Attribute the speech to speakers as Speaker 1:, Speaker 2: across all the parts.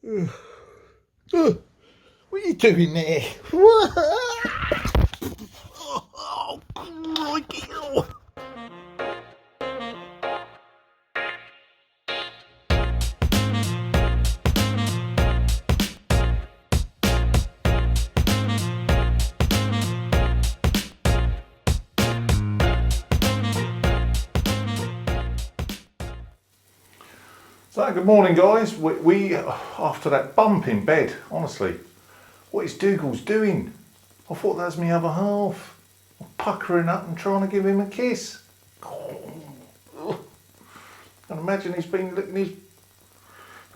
Speaker 1: What are you doing there? Oh, crikey. So, good morning, guys. We after that bump in bed, honestly, what is Dougal's doing? I thought that was my other half. I'm puckering up and trying to give him a kiss. Oh, and imagine he's been licking his...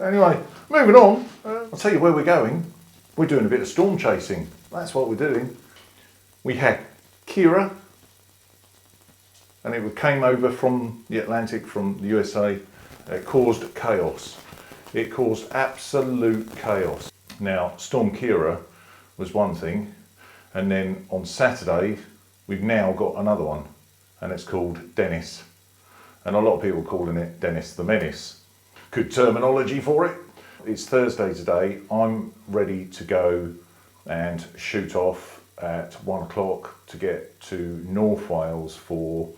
Speaker 1: Anyway, moving on. I'll tell you where we're going. We're doing a bit of storm chasing. That's what we're doing. We had Kira, and it came over from the Atlantic, from the USA. It caused chaos. It caused absolute chaos. Now, Storm Kira was one thing, and then on Saturday, we've now got another one, and it's called Dennis. And a lot of people are calling it Dennis the Menace. Good terminology for it. It's Thursday today. I'm ready to go and shoot off at 1 o'clock to get to North Wales for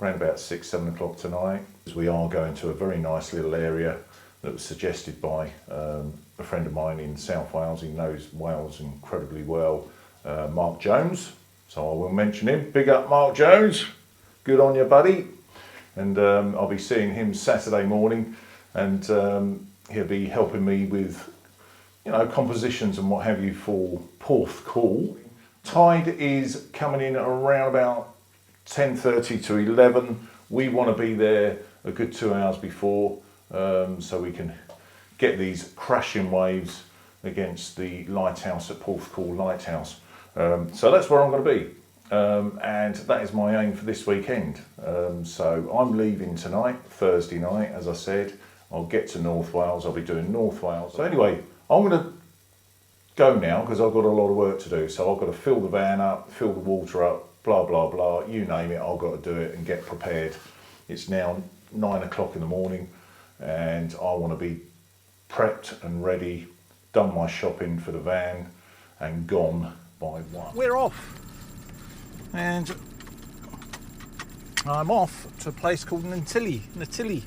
Speaker 1: around about 6-7 o'clock tonight. We are going to a very nice little area that was suggested by a friend of mine in South Wales. He knows Wales incredibly well, Mark Jones. So I will mention him. Big up Mark Jones. Good on you, buddy. And I'll be seeing him Saturday morning, and he'll be helping me with, you know, compositions and what have you for Porthcawl. Tide is coming in around about 10:30 to 11. We want to be there a good 2 hours before, so we can get these crashing waves against the lighthouse at Porthcawl Lighthouse. So that's where I'm going to be, and that is my aim for this weekend. So I'm leaving tonight, Thursday night, as I said. I'll get to North Wales. I'll be doing North Wales. So anyway, I'm going to go now because I've got a lot of work to do. So I've got to fill the van up, fill the water up, blah, blah, blah, you name it, I've got to do it and get prepared. It's now 9 o'clock in the morning and I want to be prepped and ready, done my shopping for the van and gone by 1. We're off, and I'm off to a place called Llanberis,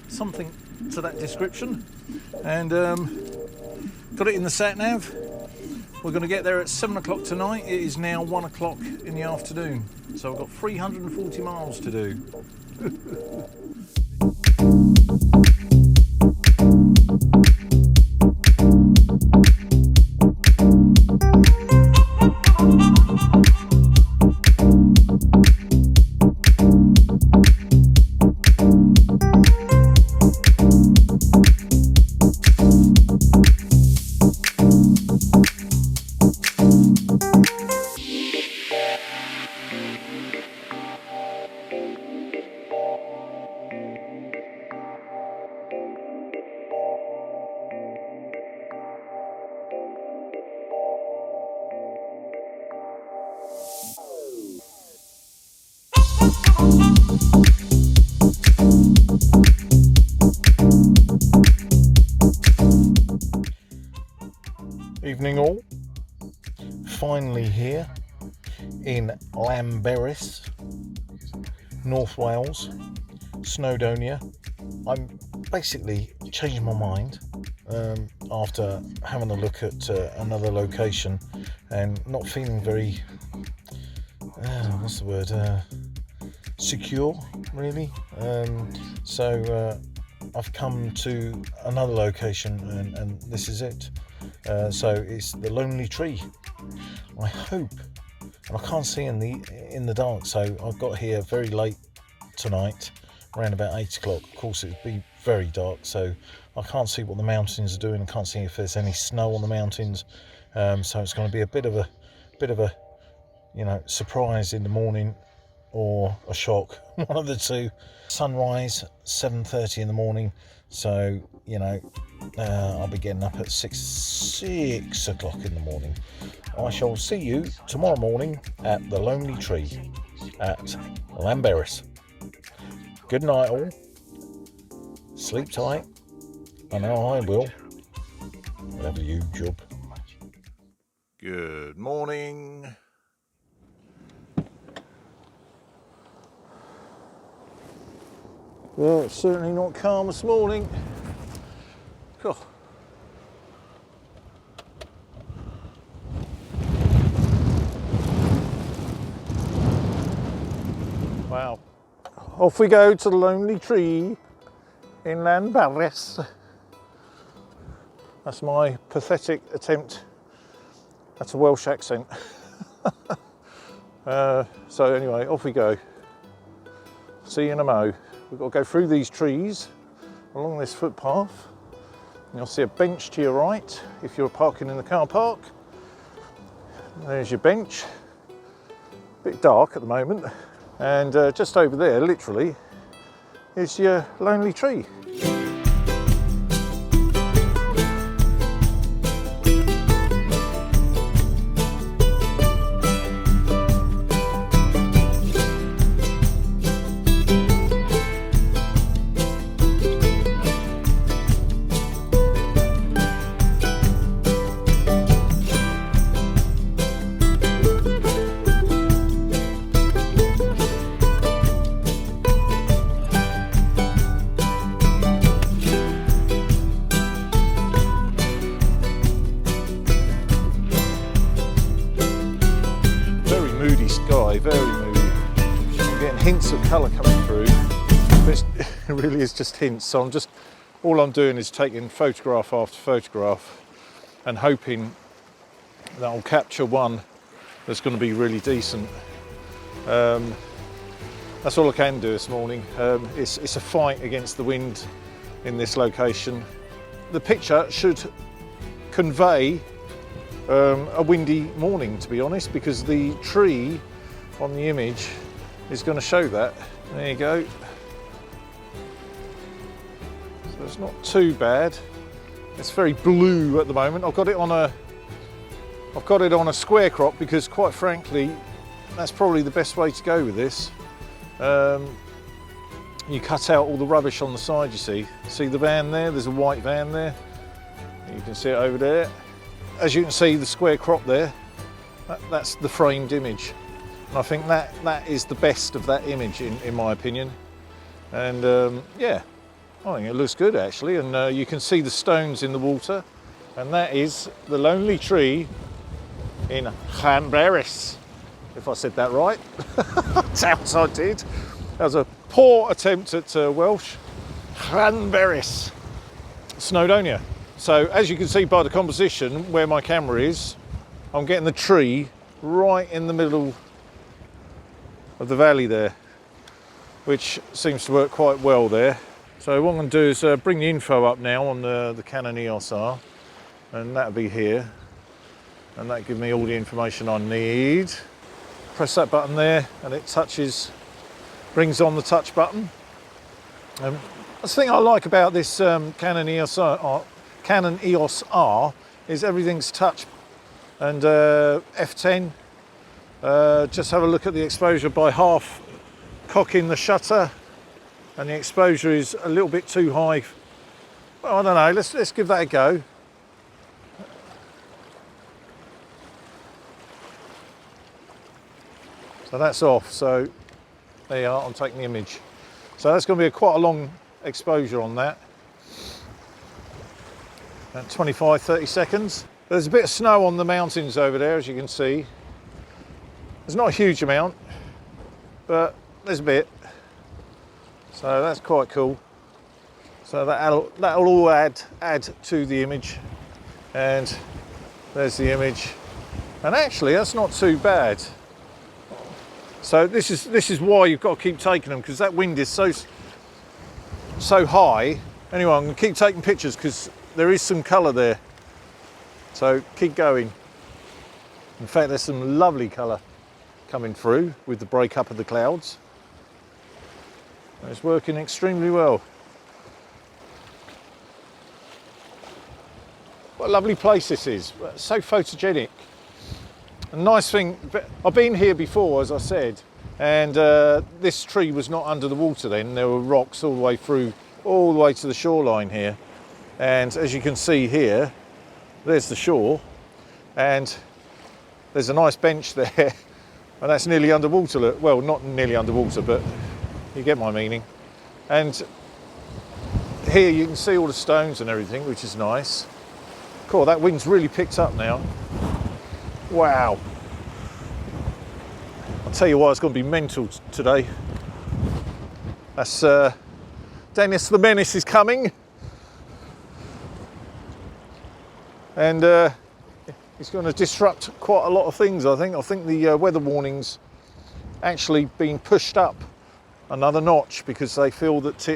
Speaker 1: something to that description, and got it in the sat nav. We're going to get there at 7 o'clock tonight. It is now 1 o'clock in the afternoon. So I've got 340 miles to do. Evening all, finally here in Llanberis, North Wales, Snowdonia. I'm basically changing my mind after having a look at another location and not feeling very, secure really. So I've come to another location and this is it. So it's the Lonely Tree. I hope, and I can't see in the dark, so I've got here very late tonight, around about 8 o'clock. Of course it'd be very dark, so I can't see what the mountains are doing. I can't see if there's any snow on the mountains, so it's going to be a bit of a surprise in the morning, or a shock, one of the two. Sunrise 7:30 in the morning, so I'll be getting up at 6 o'clock in the morning. I shall see you tomorrow morning at the Lonely Tree at Llanberis. Good night all, sleep tight,
Speaker 2: I know I will. Whatever you job.
Speaker 1: Good morning. Yeah, it's certainly not calm this morning. God. Wow. Off we go to the lonely tree in Llanberis. That's my pathetic attempt at a Welsh accent. So anyway, off we go. See you in a mo. We've got to go through these trees along this footpath. And you'll see a bench to your right if you're parking in the car park. There's your bench. A bit dark at the moment. And just over there, literally, is your lonely tree. Very moody. I'm getting hints of colour coming through, but it really is just hints. So all I'm doing is taking photograph after photograph and hoping that I'll capture one that's going to be really decent. That's all I can do this morning. It's a fight against the wind in this location. The picture should convey a windy morning, to be honest, because the tree on the image is going to show that. There you go. So it's not too bad. It's very blue at the moment. I've got it on a square crop because, quite frankly, that's probably the best way to go with this. You cut out all the rubbish on the side. You see the van there? There's a white van there. You can see it over there. As you can see, the square crop there. That's the framed image. And I think that is the best of that image in my opinion. And yeah, I think it looks good actually. And you can see the stones in the water. And that is the lonely tree in Llanberis, if I said that right. Sounds I did. That was a poor attempt at Welsh. Llanberis, Snowdonia. So as you can see by the composition where my camera is, I'm getting the tree right in the middle of the valley there, which seems to work quite well there. So what I'm going to do is bring the info up now on the Canon EOS R, and that'll be here, and that'll give me all the information I need. Press that button there and it brings on the touch button. The thing I like about this Canon EOS R is everything's touch, and F10. Just have a look at the exposure by half cocking the shutter, and the exposure is a little bit too high. Well, I don't know, let's give that a go. So that's off, so there you are, I'm taking the image. So that's going to be quite a long exposure on that. About 25-30 seconds. There's a bit of snow on the mountains over there, as you can see. There's not a huge amount, but there's a bit. So that's quite cool. So that'll all add to the image. And there's the image. And actually, that's not too bad. So this is why you've got to keep taking them, because that wind is so high. Anyway, I'm going to keep taking pictures because there is some colour there. So keep going. In fact, there's some lovely colour coming through with the break up of the clouds. It's working extremely well. What a lovely place this is. So photogenic. A nice thing, I've been here before, as I said, and this tree was not under the water then. There were rocks all the way through, all the way to the shoreline here. And as you can see here, there's the shore, and there's a nice bench there, and that's nearly underwater. Well, not nearly underwater, but you get my meaning. And here you can see all the stones and everything, which is nice. Cool, that wind's really picked up now. Wow. I'll tell you what, it's going to be mental today. That's Dennis the Menace is coming. And it's going to disrupt quite a lot of things, I think. I think the weather warning's actually been pushed up another notch because they feel that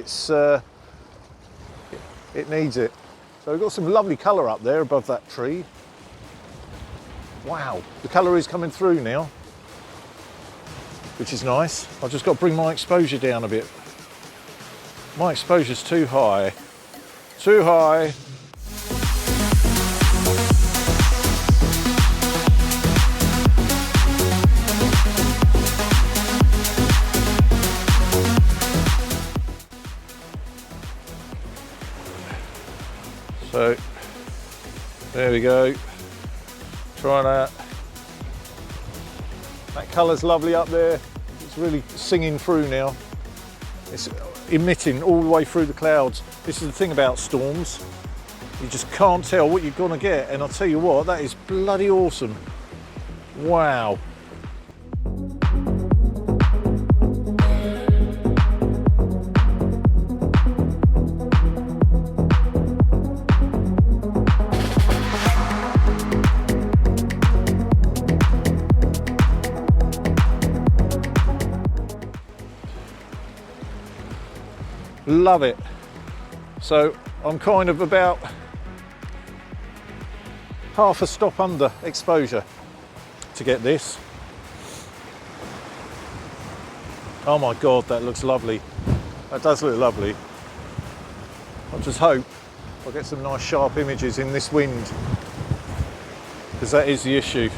Speaker 1: it needs it. So we've got some lovely colour up there above that tree. Wow, the colour is coming through now, which is nice. I've just got to bring my exposure down a bit. My exposure's too high. Too high. So, there we go. Try that. That colour's lovely up there. It's really singing through now. It's emitting all the way through the clouds. This is the thing about storms. You just can't tell what you're gonna get. And I'll tell you what, that is bloody awesome. Wow. Love it. So I'm kind of about half a stop under exposure to get this. Oh my God, that looks lovely. That does look lovely. I just hope I'll get some nice sharp images in this wind, because that is the issue.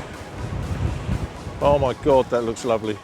Speaker 1: Oh my God, that looks lovely.